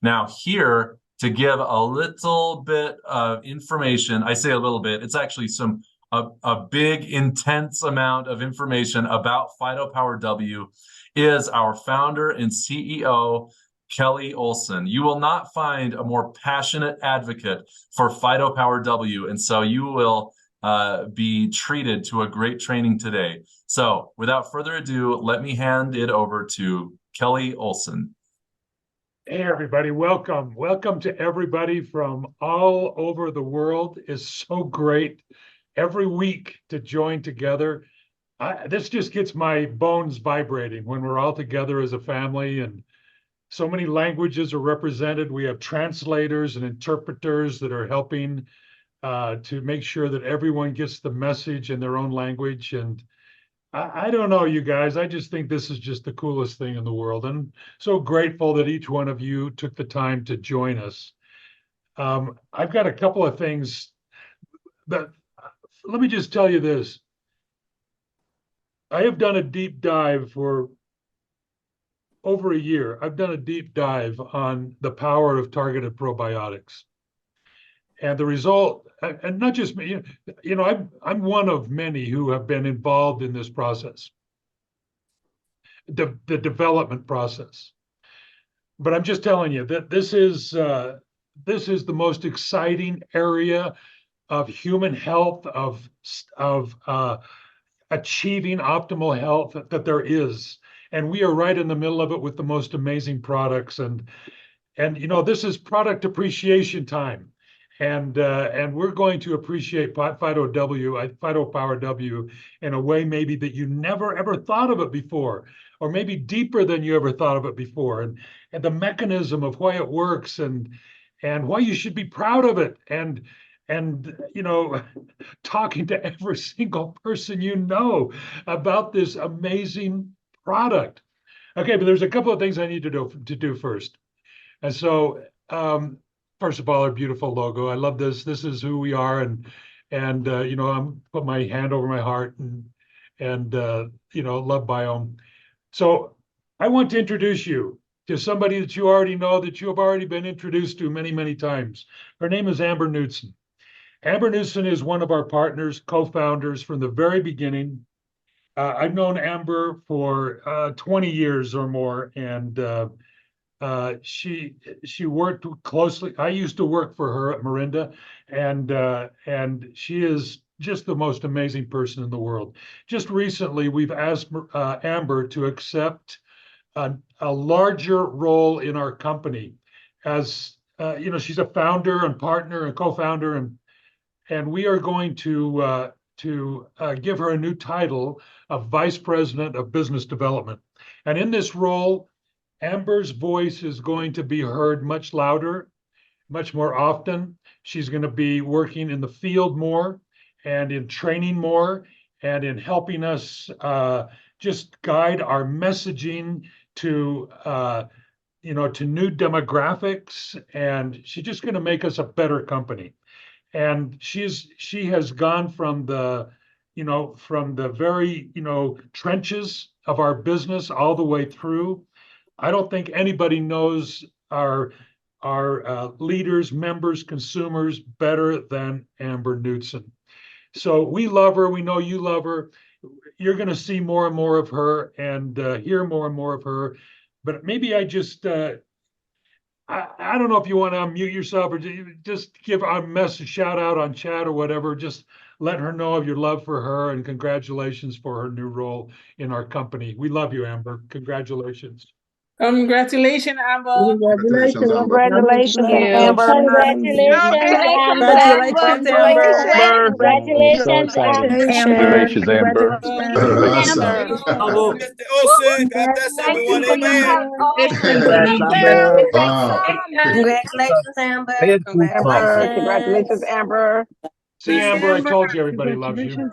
Now here, to give a little bit of information, I say a little bit, it's actually a big, intense amount of information about PhytoPower W is our founder and CEO, Kelly Olsen. You will not find a more passionate advocate for PhytoPower W, and so you will be treated to a great training today. So without further ado, let me hand it over to Kelly Olsen. Hey, everybody, welcome. Welcome to everybody from all over the world. It's so great every week to join together. This just gets my bones vibrating when we're all together as a family, and so many languages are represented. We have translators and interpreters that are helping to make sure that everyone gets the message in their own language. And I don't know, you guys. I just think this is just the coolest thing in the world. And I'm so grateful that each one of you took the time to join us. I've got a couple of things that, let me just tell you this. I have done a deep dive for over a year. I've done a deep dive on the power of targeted probiotics. And the result, and not just me, I'm one of many who have been involved in this process, the development process. But I'm just telling you that this is the most exciting area of human health, of achieving optimal health that there is. And we are right in the middle of it with the most amazing products. And this is product appreciation time. And we're going to appreciate PhytoPower W in a way maybe that you never ever thought of it before, or maybe deeper than you ever thought of it before, and the mechanism of why it works, and why you should be proud of it, and talking to every single person you know about this amazing product. Okay, but there's a couple of things I need to do first. And so, first of all, our beautiful logo. I love this. This is who we are, and I'm put my hand over my heart, and LoveBiome. So I want to introduce you to somebody that you already know, that you have already been introduced to many, many times. Her name is Amber Knudsen. Amber Knudsen is one of our partners, co-founders from the very beginning. I've known Amber for 20 years or more, and she worked closely. I used to work for her at Marinda, and she is just the most amazing person in the world. Just recently, we've asked Amber to accept a larger role in our company, as she's a founder and partner and co-founder, and we are going to give her a new title of Vice President of Business Development. And in this role, Amber's voice is going to be heard much louder, much more often. She's going to be working in the field more, and in training more, and in helping us just guide our messaging to new demographics. And she's just going to make us a better company. And she has gone from the very trenches of our business all the way through. I don't think anybody knows our leaders, members, consumers better than Amber Knudsen. So we love her. We know you love her. You're going to see more and more of her, and hear more and more of her. But maybe I just I don't know if you want to unmute yourself, or just give a message, shout out on chat or whatever. Just let her know of your love for her, and congratulations for her new role in our company. We love you, Amber. Congratulations. Congratulations, Amber. Congratulations, Amber. Congratulations, Amber. Congratulations, Amber. Congratulations, Amber. Congratulations, Amber. Awesome. Mr. Olsen, God bless everyone. Amen. Wow. Congratulations, Amber. Congratulations, Amber. See, Amber, I told you everybody loves you.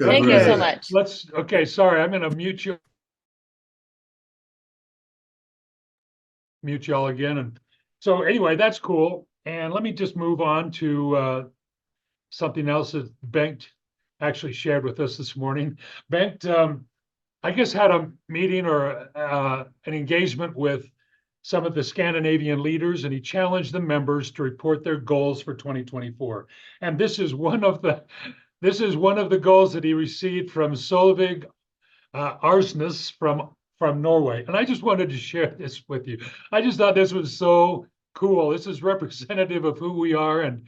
Thank you so much. Okay, sorry, I'm going to mute y'all again. And so anyway, that's cool. And let me just move on to something else that Bengt actually shared with us this morning. Bengt, I guess, had a meeting or an engagement with some of the Scandinavian leaders, and he challenged the members to report their goals for 2024. And this is one of the goals that he received from Solveig Arsnes from Norway. And I just wanted to share this with you. I just thought this was so cool. This is representative of who we are, and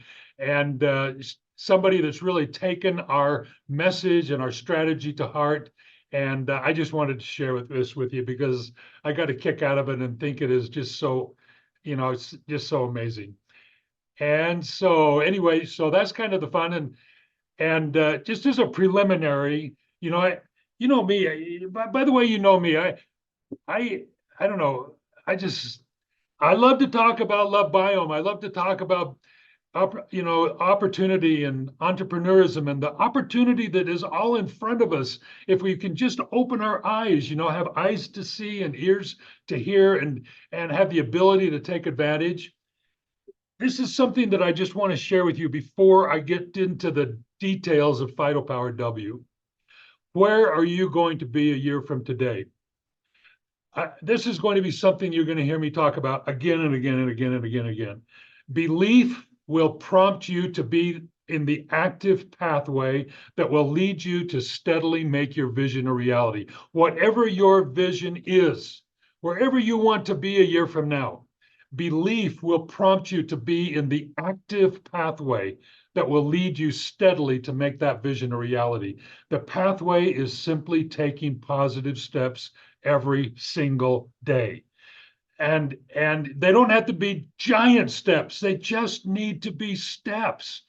somebody that's really taken our message and our strategy to heart. And I just wanted to share this with you because I got a kick out of it and think it is just so, it's just so amazing. And so anyway, so that's kind of the fun. And just as a preliminary, you know me. By the way, you know me. I don't know. I love to talk about LoveBiome. I love to talk about opportunity and entrepreneurism and the opportunity that is all in front of us if we can just open our eyes, have eyes to see and ears to hear and have the ability to take advantage. This is something that I just want to share with you before I get into the details of PhytoPower W. Where are you going to be a year from today? This is going to be something you're going to hear me talk about again and again and again and again and again. Belief will prompt you to be in the active pathway that will lead you to steadily make your vision a reality. Whatever your vision is, wherever you want to be a year from now, belief will prompt you to be in the active pathway that will lead you steadily to make that vision a reality. The pathway is simply taking positive steps every single day. And they don't have to be giant steps. They just need to be steps.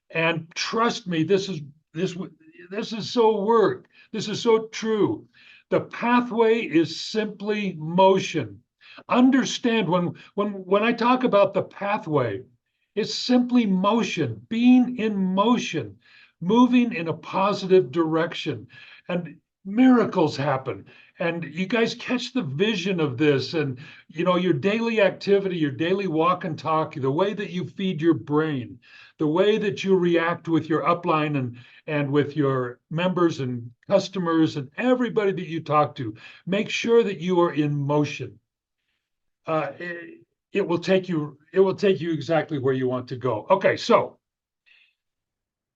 And trust me, this is so work. This is so true. The pathway is simply motion. Understand when I talk about the pathway, it's simply motion, being in motion, moving in a positive direction, and miracles happen. And you guys catch the vision of this, and your daily activity, your daily walk and talk, the way that you feed your brain, the way that you react with your upline and with your members and customers and everybody that you talk to. Make sure that you are in motion. It will take you exactly where you want to go. Okay, so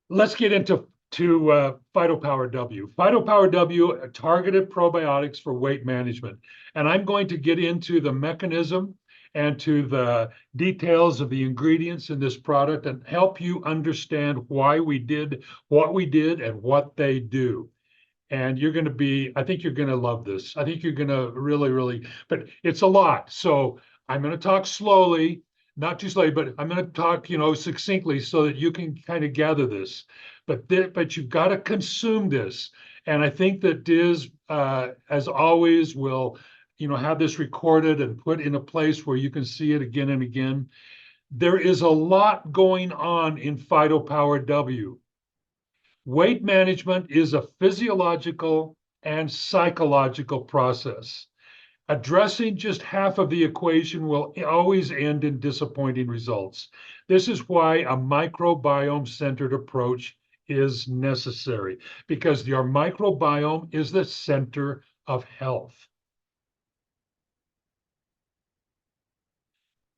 let's get into PhytoPower W. PhytoPower W, targeted probiotics for weight management. And I'm going to get into the mechanism and to the details of the ingredients in this product and help you understand why we did what we did and what they do. And I think you're going to love this. I think you're going to really, but it's a lot. So I'm going to talk slowly, not too slowly, but I'm going to talk, succinctly so that you can kind of gather this. But you've got to consume this. And I think that Diz, as always, will, have this recorded and put in a place where you can see it again and again. There is a lot going on in PhytoPower W. Weight management is a physiological and psychological process. Addressing just half of the equation will always end in disappointing results. This is why a microbiome-centered approach is necessary, because your microbiome is the center of health.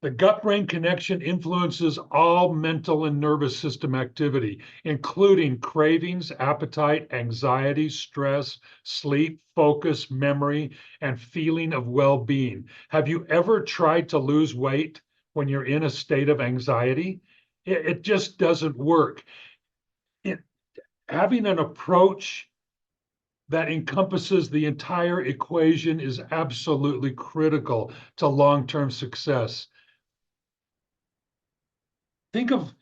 The gut-brain connection influences all mental and nervous system activity, including cravings, appetite, anxiety, stress, sleep, focus, memory, and feeling of well-being. Have you ever tried to lose weight when you're in a state of anxiety? It just doesn't work. Having an approach that encompasses the entire equation is absolutely critical to long-term success. Think of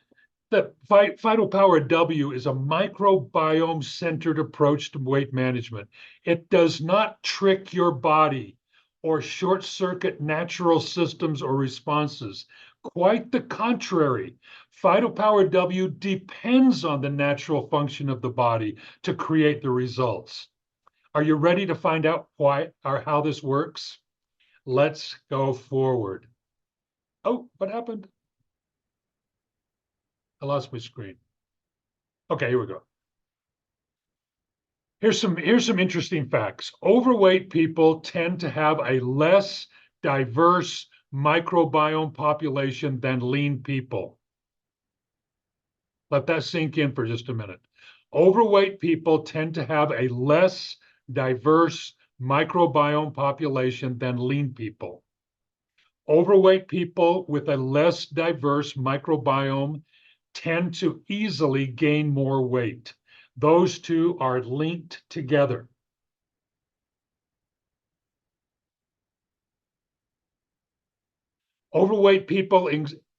the PhytoPower W is a microbiome-centered approach to weight management. It does not trick your body or short-circuit natural systems or responses. Quite the contrary. PhytoPower W depends on the natural function of the body to create the results. Are you ready to find out why or how this works? Let's go forward. Oh, what happened? I lost my screen. Okay, here we go. Here's some interesting facts. Overweight people tend to have a less diverse microbiome population than lean people. Let that sink in for just a minute. Overweight people tend to have a less diverse microbiome population than lean people. Overweight people with a less diverse microbiome tend to easily gain more weight. Those two are linked together. Overweight people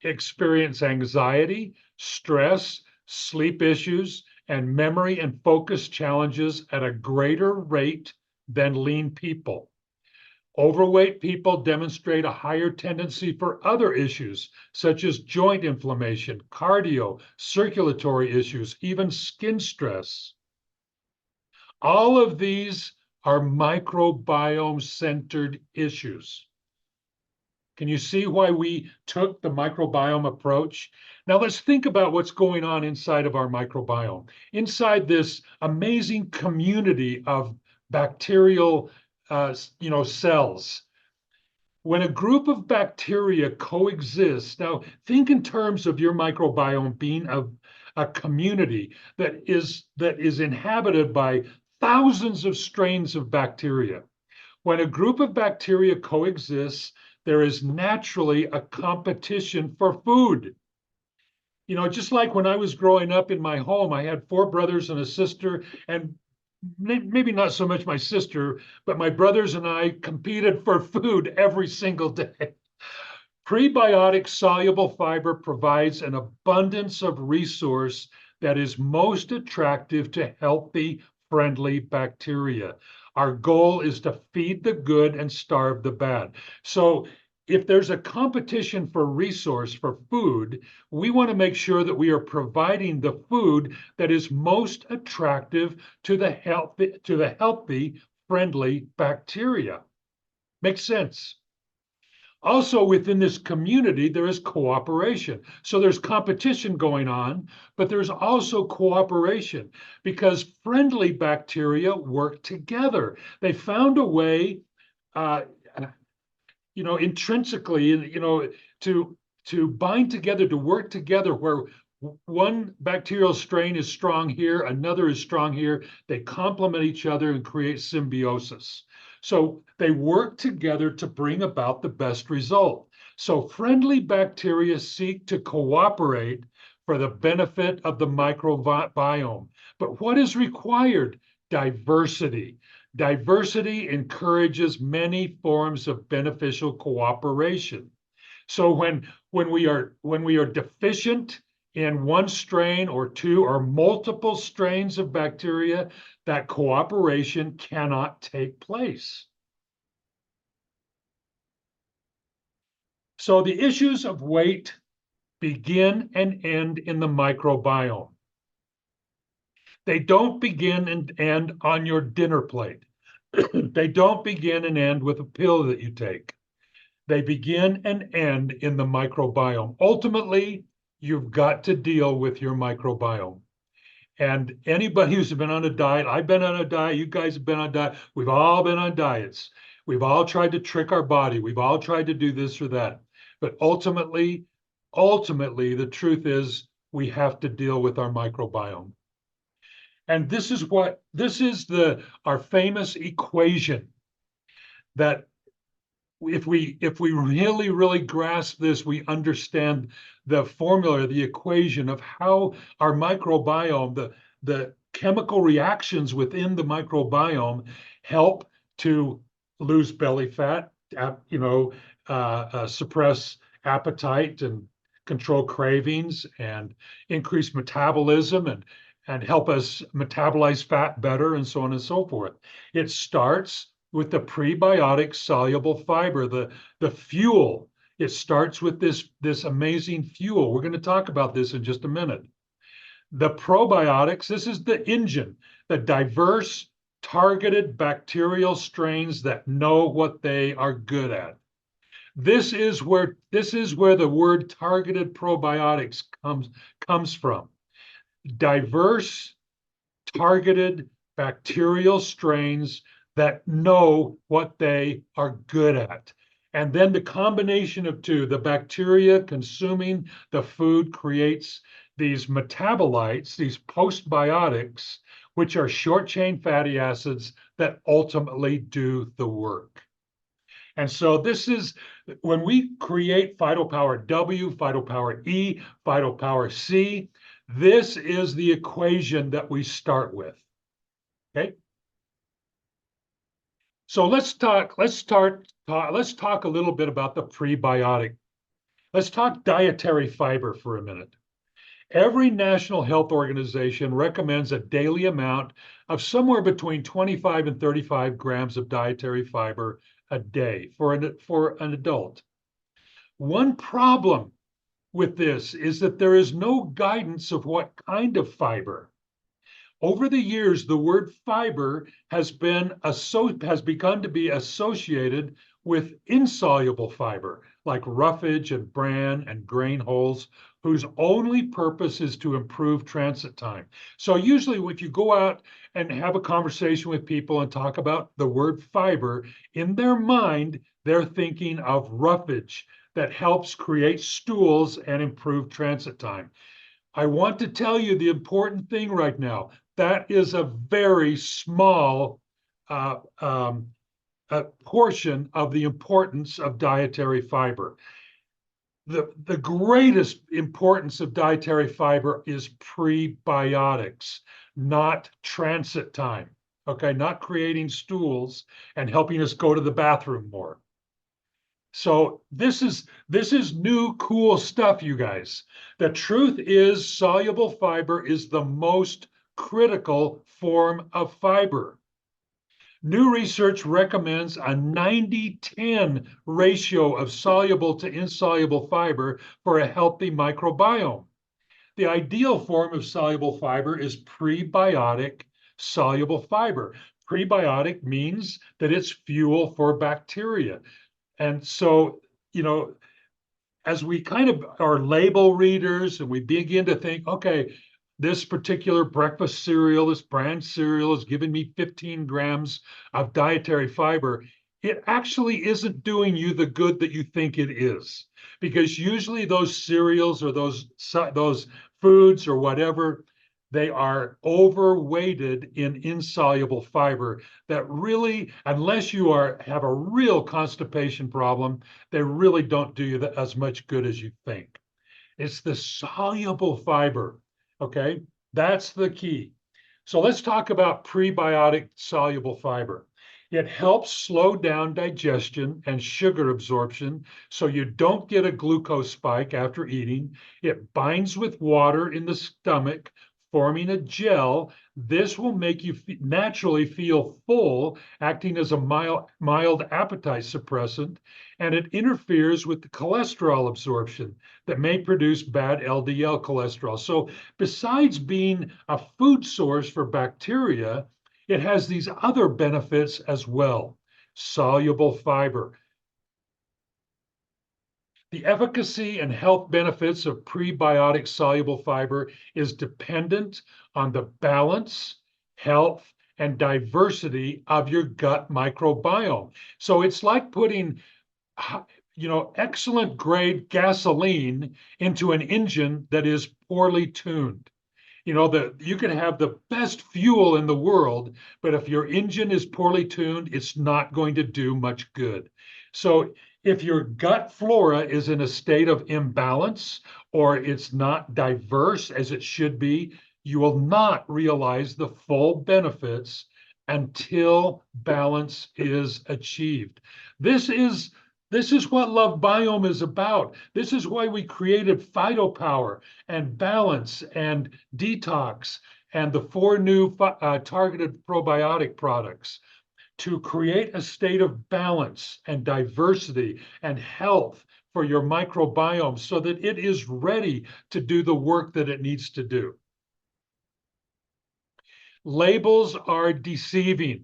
experience anxiety, stress, sleep issues, and memory and focus challenges at a greater rate than lean people. Overweight people demonstrate a higher tendency for other issues, such as joint inflammation, cardio, circulatory issues, even skin stress. All of these are microbiome-centered issues. Can you see why we took the microbiome approach? Now let's think about what's going on inside of our microbiome. Inside this amazing community of bacterial cells. When a group of bacteria coexist, now think in terms of your microbiome being a community that is inhabited by thousands of strains of bacteria. When a group of bacteria coexists, there is naturally a competition for food. You know, just like when I was growing up in my home, I had 4 brothers and a sister, and maybe not so much my sister, but my brothers and I competed for food every single day. Prebiotic soluble fiber provides an abundance of resource that is most attractive to healthy, friendly bacteria. Our goal is to feed the good and starve the bad. So if there's a competition for resource for food, we want to make sure that we are providing the food that is most attractive to the healthy, friendly bacteria. Makes sense. Also within this community, there is cooperation. So there's competition going on, but there's also cooperation because friendly bacteria work together. They found a way, intrinsically, to bind together, to work together where one bacterial strain is strong here, another is strong here. They complement each other and create symbiosis. So they work together to bring about the best result. So friendly bacteria seek to cooperate for the benefit of the microbiome. But what is required? Diversity. Diversity encourages many forms of beneficial cooperation. So when we are deficient in one strain or two or multiple strains of bacteria, that cooperation cannot take place. So the issues of weight begin and end in the microbiome. They don't begin and end on your dinner plate. They don't begin and end with a pill that you take. They begin and end in the microbiome. Ultimately, you've got to deal with your microbiome. And anybody who's been on a diet, I've been on a diet, you guys have been on a diet, we've all been on diets. We've all tried to trick our body. We've all tried to do this or that. But ultimately, the truth is we have to deal with our microbiome. And this is our famous equation that if we really, really grasp this, we understand the formula, the equation of how our microbiome, the chemical reactions within the microbiome help to lose belly fat, suppress appetite and control cravings and increase metabolism and help us metabolize fat better and so on and so forth. It starts with the prebiotic soluble fiber, the fuel. It starts with this amazing fuel. We're going to talk about this in just a minute. The probiotics, this is the engine, the diverse, targeted bacterial strains that know what they are good at. This is where the word targeted probiotics comes from. Diverse, targeted bacterial strains that know what they are good at. And then the combination of two, the bacteria consuming the food creates these metabolites, these postbiotics, which are short chain fatty acids that ultimately do the work. And so this is when we create PhytoPower W, PhytoPower E, PhytoPower C, this is the equation that we start with. Okay. So let's talk a little bit about the prebiotic. Let's talk dietary fiber for a minute. Every National Health Organization recommends a daily amount of somewhere between 25 and 35 grams of dietary fiber a day for an adult. One problem with this is that there is no guidance of what kind of fiber. Over the years, the word fiber has begun to be associated with insoluble fiber, like roughage and bran and grain hulls, whose only purpose is to improve transit time. So usually if you go out and have a conversation with people and talk about the word fiber, in their mind, they're thinking of roughage that helps create stools and improve transit time. I want to tell you the important thing right now. That is a very small portion of the importance of dietary fiber. The greatest importance of dietary fiber is prebiotics, not transit time. Okay, not creating stools and helping us go to the bathroom more. So this is new cool stuff, you guys. The truth is soluble fiber is the most critical form of fiber. New research recommends a 90-10 ratio of soluble to insoluble fiber for a healthy microbiome. The ideal form of soluble fiber is prebiotic soluble fiber. Prebiotic means that it's fuel for bacteria. And so, as we kind of are label readers and we begin to think, okay, this particular breakfast cereal, this brand cereal is giving me 15 grams of dietary fiber, it actually isn't doing you the good that you think it is. Because usually those cereals or those foods or whatever, they are overweighted in insoluble fiber that really, unless you have a real constipation problem, they really don't do you as much good as you think. It's the soluble fiber, okay? That's the key. So let's talk about prebiotic soluble fiber. It helps slow down digestion and sugar absorption so you don't get a glucose spike after eating. It binds with water in the stomach, forming a gel. This will make you naturally feel full, acting as a mild appetite suppressant, and it interferes with the cholesterol absorption that may produce bad LDL cholesterol. So besides being a food source for bacteria, it has these other benefits as well. Soluble fiber. The efficacy and health benefits of prebiotic soluble fiber is dependent on the balance, health, and diversity of your gut microbiome. So it's like putting, excellent grade gasoline into an engine that is poorly tuned. You can have the best fuel in the world, but if your engine is poorly tuned, it's not going to do much good. So if your gut flora is in a state of imbalance or it's not diverse as it should be, you will not realize the full benefits until balance is achieved. This is what LoveBiome is about. This is why we created PhytoPower and Balance and Detox and the 4 new targeted probiotic products to create a state of balance and diversity and health for your microbiome so that it is ready to do the work that it needs to do. Labels are deceiving.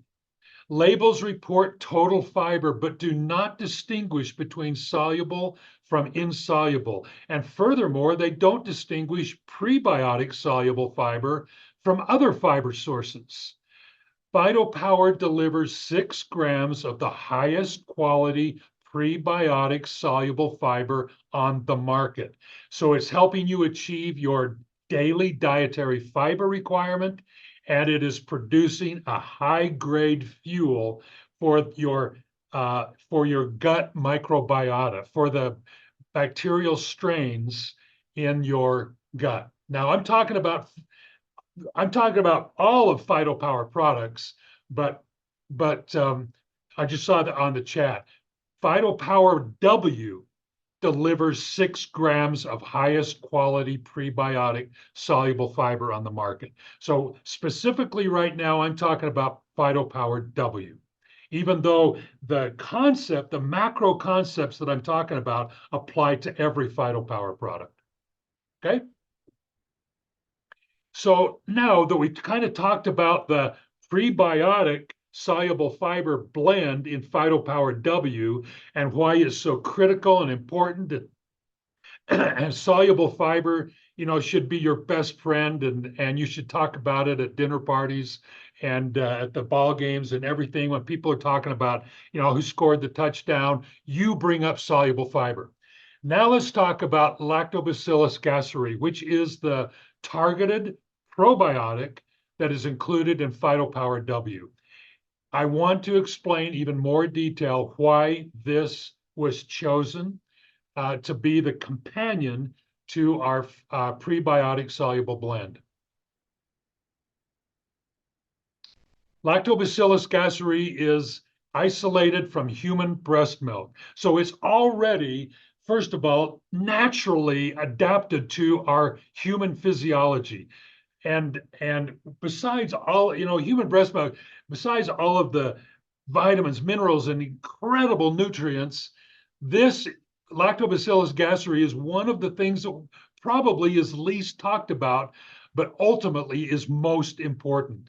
Labels report total fiber, but do not distinguish between soluble from insoluble. And furthermore, they don't distinguish prebiotic soluble fiber from other fiber sources. PhytoPower delivers 6 grams of the highest quality prebiotic soluble fiber on the market. So it's helping you achieve your daily dietary fiber requirement, and it is producing a high-grade fuel for your gut microbiota, for the bacterial strains in your gut. Now, I'm talking about all of PhytoPower products, but I just saw that on the chat. PhytoPower W delivers 6 grams of highest quality prebiotic soluble fiber on the market. So specifically right now, I'm talking about PhytoPower W, even though the concept, the macro concepts that I'm talking about apply to every PhytoPower product. Okay? So now that we kind of talked about the prebiotic soluble fiber blend in PhytoPower W and why it's so critical and important, and soluble fiber, should be your best friend, and you should talk about it at dinner parties and at the ball games and everything. When people are talking about, who scored the touchdown, you bring up soluble fiber. Now let's talk about Lactobacillus gasseri, which is the targeted probiotic that is included in PhytoPower W. I want to explain even more detail why this was chosen to be the companion to our prebiotic soluble blend. Lactobacillus gasseri is isolated from human breast milk. So it's already, first of all, naturally adapted to our human physiology. And besides all, human breast milk, besides all of the vitamins, minerals, and incredible nutrients, this Lactobacillus gasseri is one of the things that probably is least talked about, but ultimately is most important.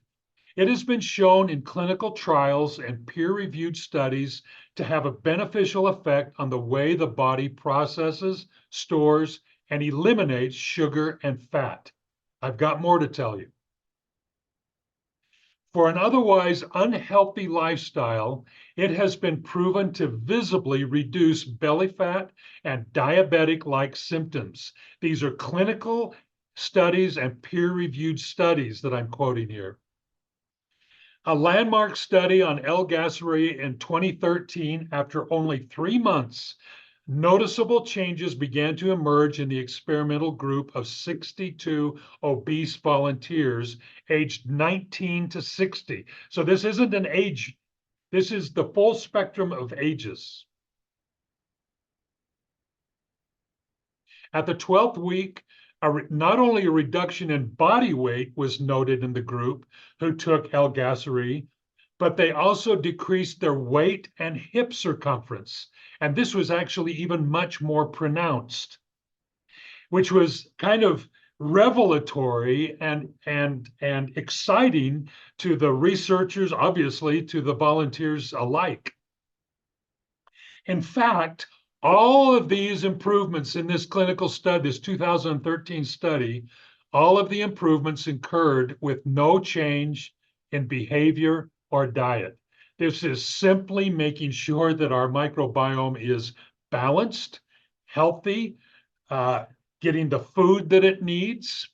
It has been shown in clinical trials and peer-reviewed studies to have a beneficial effect on the way the body processes, stores, and eliminates sugar and fat. I've got more to tell you. For an otherwise unhealthy lifestyle, it has been proven to visibly reduce belly fat and diabetic-like symptoms. These are clinical studies and peer-reviewed studies that I'm quoting here. A landmark study on L-gasseri in 2013, after only 3 months, noticeable changes began to emerge in the experimental group of 62 obese volunteers aged 19 to 60. So this isn't an age, this is the full spectrum of ages. At the 12th week, not only a reduction in body weight was noted in the group who took L-gasseri, but they also decreased their weight and hip circumference. And this was actually even much more pronounced, which was kind of revelatory and exciting to the researchers, obviously to the volunteers alike. In fact, all of these improvements in this clinical study, this 2013 study, all of the improvements occurred with no change in behavior or diet. This is simply making sure that our microbiome is balanced, healthy, getting the food that it needs,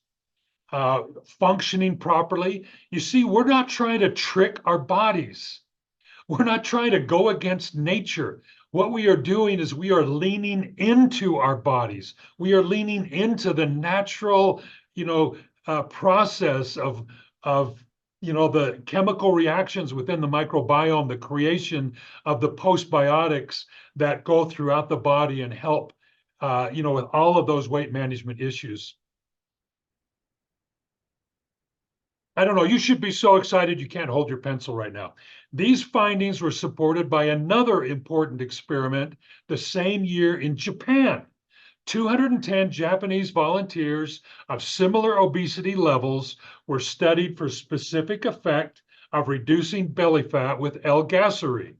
functioning properly. You see, we're not trying to trick our bodies. We're not trying to go against nature. What we are doing is we are leaning into our bodies. We are leaning into the natural, process of the chemical reactions within the microbiome, the creation of the postbiotics that go throughout the body and help, with all of those weight management issues. I don't know, you should be so excited you can't hold your pencil right now. These findings were supported by another important experiment the same year in Japan. 210 Japanese volunteers of similar obesity levels were studied for specific effect of reducing belly fat with L-gasseri.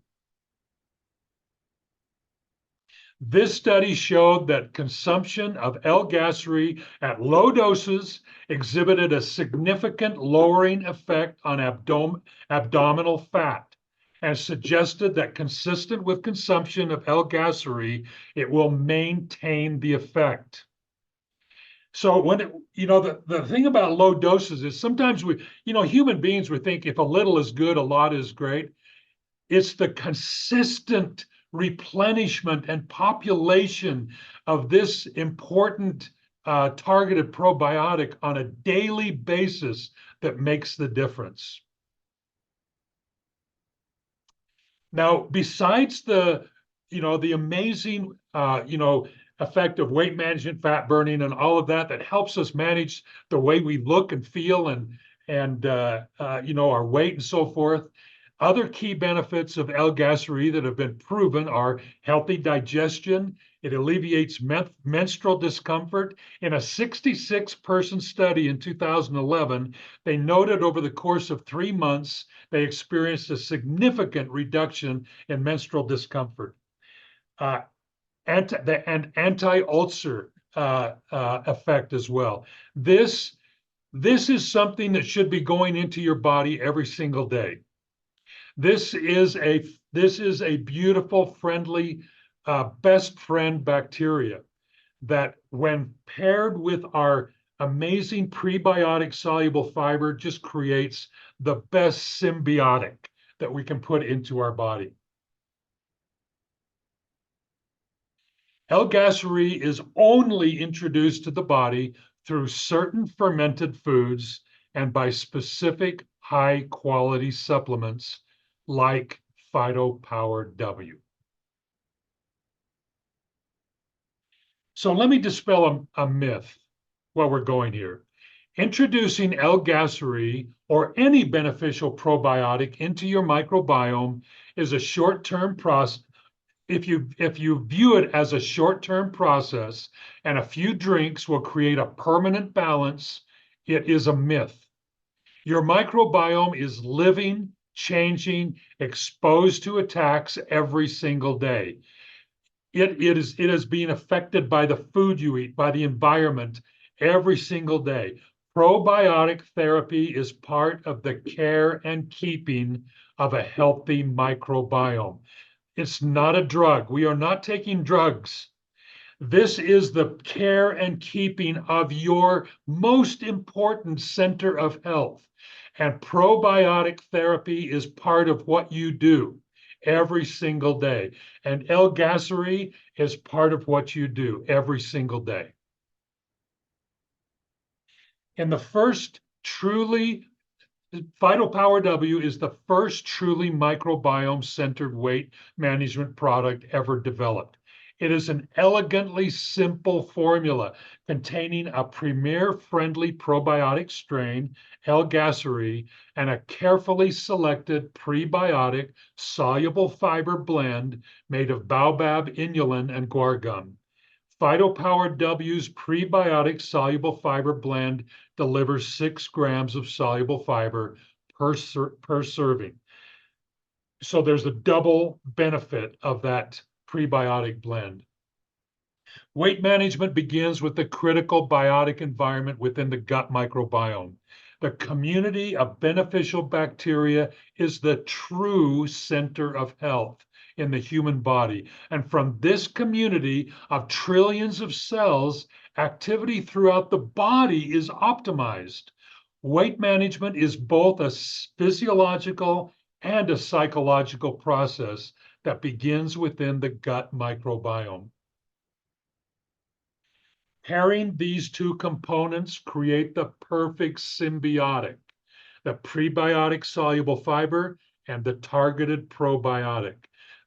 This study showed that consumption of L-gasseri at low doses exhibited a significant lowering effect on abdominal fat and suggested that consistent with consumption of L-gasery, it will maintain the effect. So when the thing about low doses is sometimes human beings would think if a little is good, a lot is great. It's the consistent replenishment and population of this important targeted probiotic on a daily basis that makes the difference. Now, besides the amazing, effect of weight management, fat burning, and all of that helps us manage the way we look and feel and our weight and so forth. Other key benefits of L-gasery that have been proven are healthy digestion. It alleviates menstrual discomfort. In a 66-person study in 2011, they noted over the course of 3 months, they experienced a significant reduction in menstrual discomfort. And anti-ulcer effect as well. This is something that should be going into your body every single day. This is a beautiful, friendly, best friend bacteria that, when paired with our amazing prebiotic soluble fiber, just creates the best symbiotic that we can put into our body. L-gasery is only introduced to the body through certain fermented foods and by specific high-quality supplements like PhytoPower W. So let me dispel a myth while we're going here. Introducing L-gasery or any beneficial probiotic into your microbiome is a short-term process. If you view it as a short-term process and a few drinks will create a permanent balance, it is a myth. Your microbiome is living, changing, exposed to attacks every single day. It is being affected by the food you eat, by the environment every single day. Probiotic therapy is part of the care and keeping of a healthy microbiome. It's not a drug. We are not taking drugs. This is the care and keeping of your most important center of health. And probiotic therapy is part of what you do every single day. And L-gasery is part of what you do every single day. And the first truly PhytoPower W is the first truly microbiome-centered weight management product ever developed. It is an elegantly simple formula containing a premier-friendly probiotic strain, L-gasery, and a carefully selected prebiotic soluble fiber blend made of baobab, inulin, and guar gum. PhytoPower W's prebiotic soluble fiber blend delivers 6 grams of soluble fiber per serving. So there's a double benefit of that prebiotic blend. Weight management begins with the critical biotic environment within the gut microbiome. The community of beneficial bacteria is the true center of health in the human body. And from this community of trillions of cells, activity throughout the body is optimized. Weight management is both a physiological and a psychological process that begins within the gut microbiome. Pairing these two components create the perfect symbiotic, the prebiotic soluble fiber and the targeted probiotic.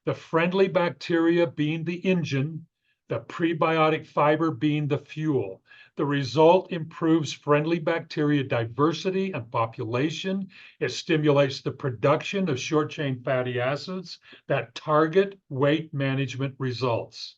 The friendly bacteria being the engine, the prebiotic fiber being the fuel. The result improves friendly bacteria diversity and population. It stimulates the production of short-chain fatty acids that target weight management results.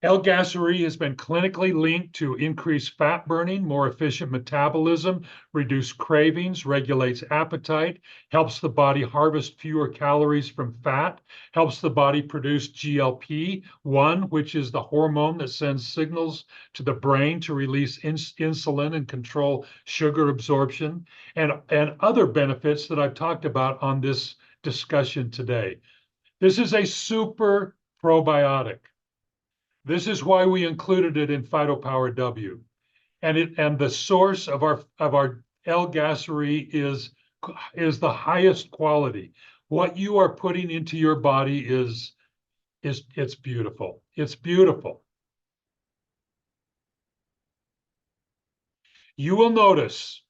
L-gasery has been clinically linked to increased fat burning, more efficient metabolism, reduced cravings, regulates appetite, helps the body harvest fewer calories from fat, helps the body produce GLP-1, which is the hormone that sends signals to the brain to release insulin and control sugar absorption, and other benefits that I've talked about on this discussion today. This is a super probiotic. This is why we included it in PhytoPower W. And the source of our L-gasery is the highest quality. What you are putting into your body is it's beautiful. It's beautiful. You will notice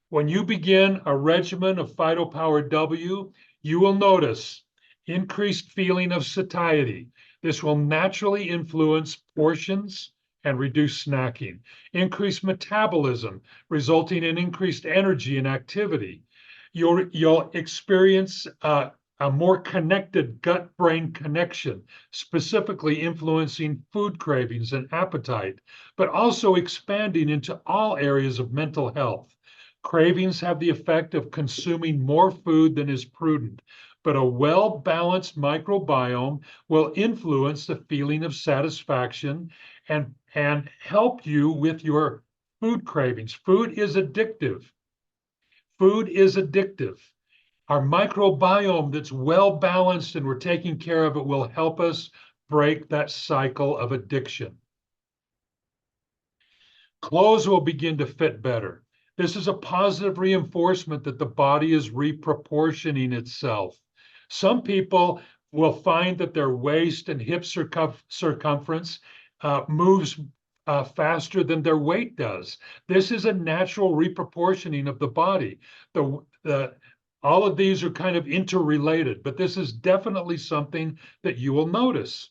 when you begin a regimen of PhytoPower W, you will notice increased feeling of satiety. This will naturally influence portions and reduce snacking. Increased metabolism, resulting in increased energy and activity. You'll experience a more connected gut-brain connection, specifically influencing food cravings and appetite, but also expanding into all areas of mental health. Cravings have the effect of consuming more food than is prudent, but a well-balanced microbiome will influence the feeling of satisfaction and help you with your food cravings. Food is addictive. Food is addictive. Our microbiome that's well-balanced and we're taking care of it will help us break that cycle of addiction. Clothes will begin to fit better. This is a positive reinforcement that the body is reproportioning itself. Some people will find that their waist and hip circumference moves faster than their weight does. This is a natural reproportioning of the body. All of these are kind of interrelated, but this is definitely something that you will notice.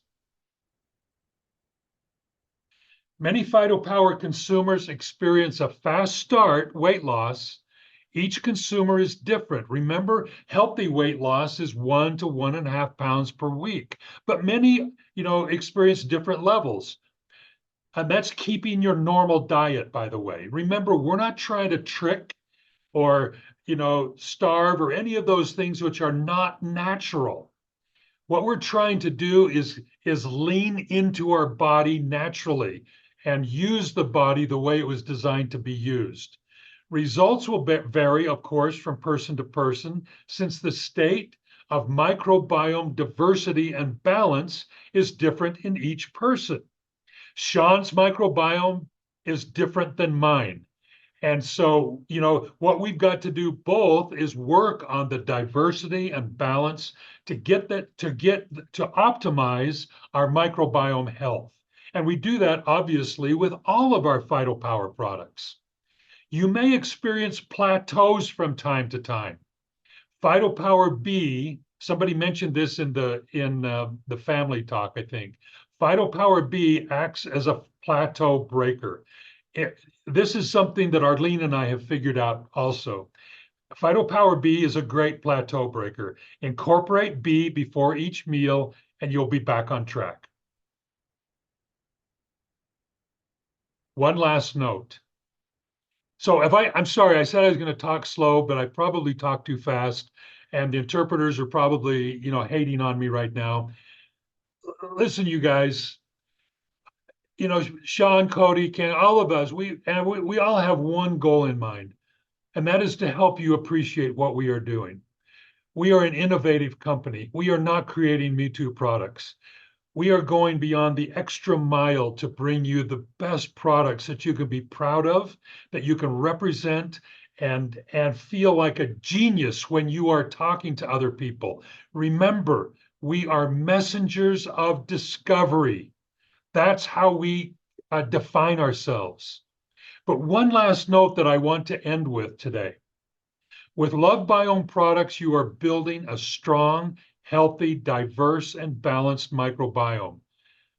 Many PhytoPower consumers experience a fast start weight loss. Each consumer is different. Remember, healthy weight loss is 1 to 1.5 pounds per week, but many, experience different levels. And that's keeping your normal diet, by the way. Remember, we're not trying to trick or, starve or any of those things which are not natural. What we're trying to do is lean into our body naturally and use the body the way it was designed to be used. Results will vary, of course, from person to person, since the state of microbiome diversity and balance is different in each person. Sean's microbiome is different than mine. And so, what we've got to do both is work on the diversity and balance to optimize our microbiome health. And we do that obviously with all of our PhytoPower products. You may experience plateaus from time to time. PhytoPower B, somebody mentioned this in the family talk, I think. PhytoPower B acts as a plateau breaker. This is something that Arlene and I have figured out also. PhytoPower B is a great plateau breaker. Incorporate B before each meal and you'll be back on track. One last note. So I'm sorry, I said I was going to talk slow, but I probably talked too fast and the interpreters are probably, hating on me right now. Listen, you guys, Sean, Cody, Ken, all of us, we all have one goal in mind, and that is to help you appreciate what we are doing. We are an innovative company. We are not creating Me Too products. We are going beyond the extra mile to bring you the best products that you can be proud of, that you can represent and feel like a genius when you are talking to other people. Remember, we are messengers of discovery. That's how we define ourselves. But one last note that I want to end with today. With LoveBiome products, you are building a strong, healthy, diverse, and balanced microbiome.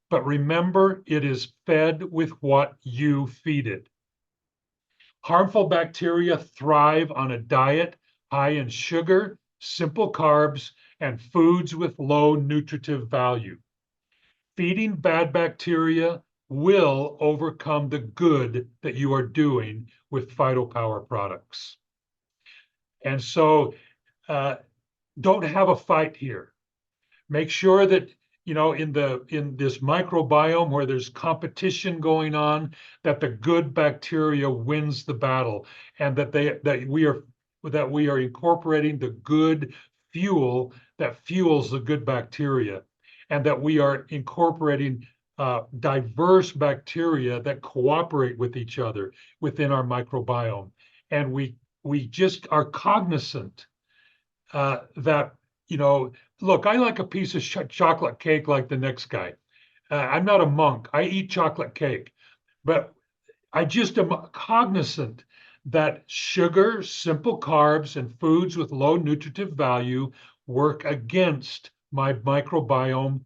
But remember, it is fed with what you feed it. Harmful bacteria thrive on a diet high in sugar, simple carbs, and foods with low nutritive value. Feeding bad bacteria will overcome the good that you are doing with PhytoPower products. And so don't have a fight here. Make sure that in this microbiome where there's competition going on, that the good bacteria wins the battle, and that we are incorporating the good fuel that fuels the good bacteria, and that we are incorporating diverse bacteria that cooperate with each other within our microbiome. And we just are cognizant that, look, I like a piece of chocolate cake like the next guy. I'm not a monk. I eat chocolate cake, but I just am cognizant that sugar, simple carbs, and foods with low nutritive value work against my microbiome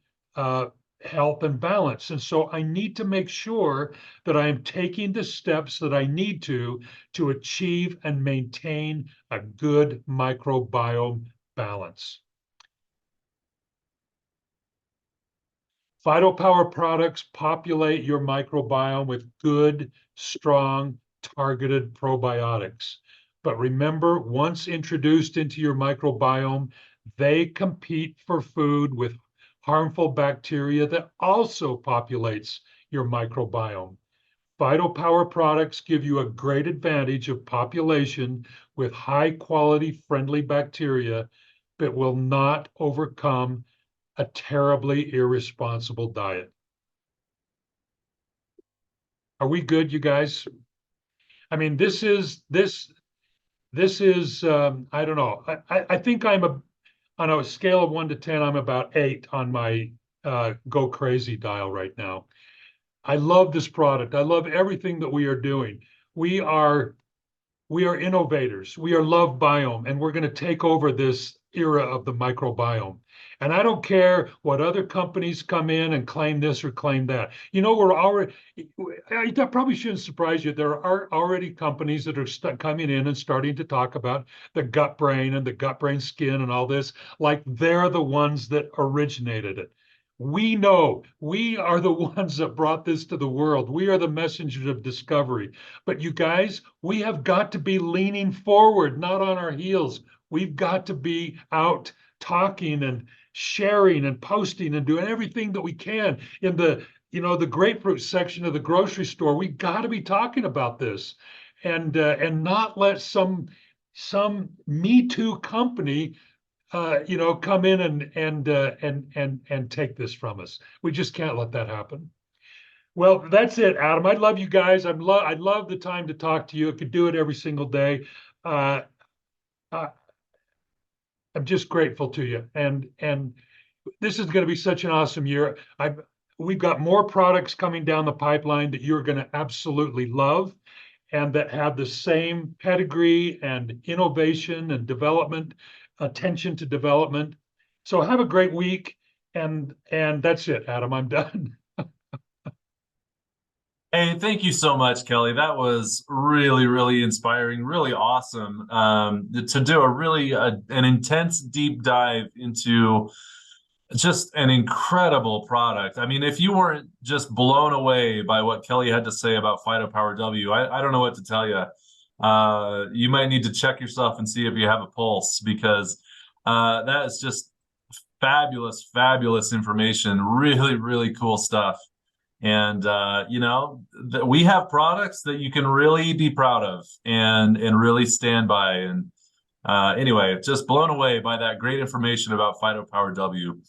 health and balance. And so I need to make sure that I am taking the steps that I need to achieve and maintain a good microbiome balance. PhytoPower products populate your microbiome with good, strong, targeted probiotics. But remember, once introduced into your microbiome, they compete for food with harmful bacteria that also populates your microbiome. PhytoPower products give you a great advantage of population with high quality friendly bacteria, but will not overcome a terribly irresponsible diet. Are we good, you guys? I mean, this is I don't know. I think on a scale of 1 to 10, I'm about 8 on my go crazy dial right now. I love this product. I love everything that we are doing. We are innovators. We are LoveBiome, and we're going to take over this era of the microbiome. And I don't care what other companies come in and claim this or claim that. We're already, that probably shouldn't surprise you. There are already companies that are coming in and starting to talk about the gut brain and the gut brain skin and all this, like they're the ones that originated it. We know we are the ones that brought this to the world. We are the messengers of discovery. But you guys, we have got to be leaning forward, not on our heels. We've got to be out talking and sharing and posting and doing everything that we can in the grapefruit section of the grocery store. We got to be talking about this, and not let some Me Too company come in and take this from us. We just can't let that happen. Well, that's it, Adam. I love you guys. I love the time to talk to you. I could do it every single day. I'm just grateful to you. And this is going to be such an awesome year. We've got more products coming down the pipeline that you're going to absolutely love, and that have the same pedigree and innovation and development, attention to development. So have a great week. And that's it, Adam. I'm done. Hey, thank you so much, Kelly. That was really, really inspiring, really awesome. To do a really an intense deep dive into just an incredible product. I mean, if you weren't just blown away by what Kelly had to say about PhytoPower W, I don't know what to tell you. You might need to check yourself and see if you have a pulse, because that is just fabulous, fabulous information. Really, really cool stuff. And we have products that you can really be proud of and really stand by. And anyway, just blown away by that great information about PhytoPower W.